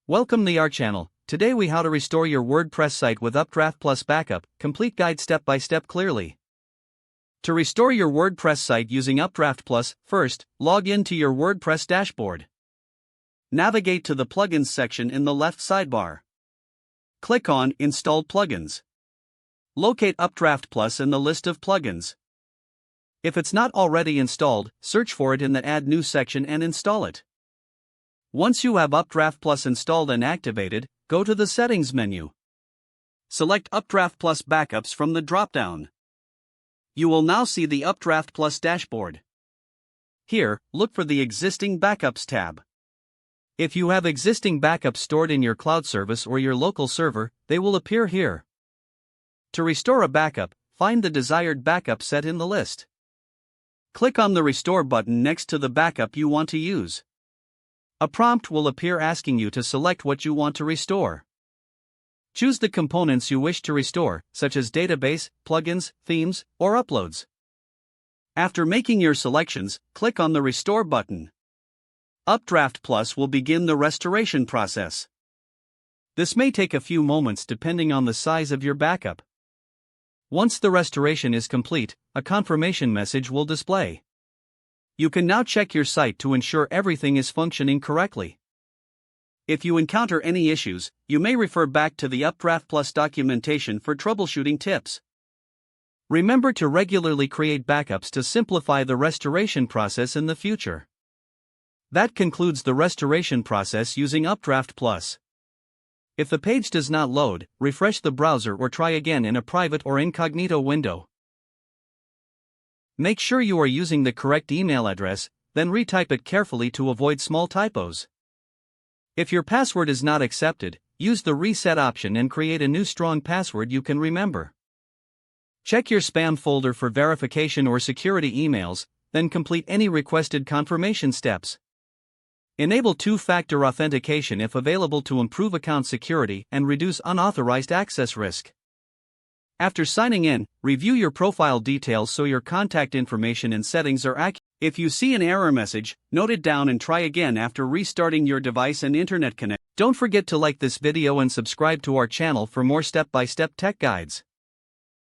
Welcome to our channel. Today we how to restore your WordPress site with UpdraftPlus backup, complete guide step by step clearly. To restore your WordPress site using UpdraftPlus, first, log in to your WordPress dashboard. Navigate to the Plugins section in the left sidebar. Click on Installed Plugins. Locate UpdraftPlus in the list of plugins. If it's not already installed, search for it in the Add New section and install it. Once you have UpdraftPlus installed and activated, go to the Settings menu. Select UpdraftPlus Backups from the drop-down. You will now see the UpdraftPlus dashboard. Here, look for the Existing Backups tab. If you have existing backups stored in your cloud service or your local server, they will appear here. To restore a backup, find the desired backup set in the list. Click on the Restore button next to the backup you want to use. A prompt will appear asking you to select what you want to restore. Choose the components you wish to restore, such as database, plugins, themes, or uploads. After making your selections, click on the Restore button. UpdraftPlus will begin the restoration process. This may take a few moments depending on the size of your backup. Once the restoration is complete, a confirmation message will display. You can now check your site to ensure everything is functioning correctly. If you encounter any issues, you may refer back to the UpdraftPlus documentation for troubleshooting tips. Remember to regularly create backups to simplify the restoration process in the future. That concludes the restoration process using UpdraftPlus. If the page does not load, refresh the browser or try again in a private or incognito window. Make sure you are using the correct email address, then retype it carefully to avoid small typos. If your password is not accepted, use the reset option and create a new strong password you can remember. Check your spam folder for verification or security emails, then complete any requested confirmation steps. Enable two-factor authentication if available to improve account security and reduce unauthorized access risk. After signing in, review your profile details so your contact information and settings are accurate. If you see an error message, note it down and try again after restarting your device and internet connection. Don't forget to like this video and subscribe to our channel for more step-by-step tech guides.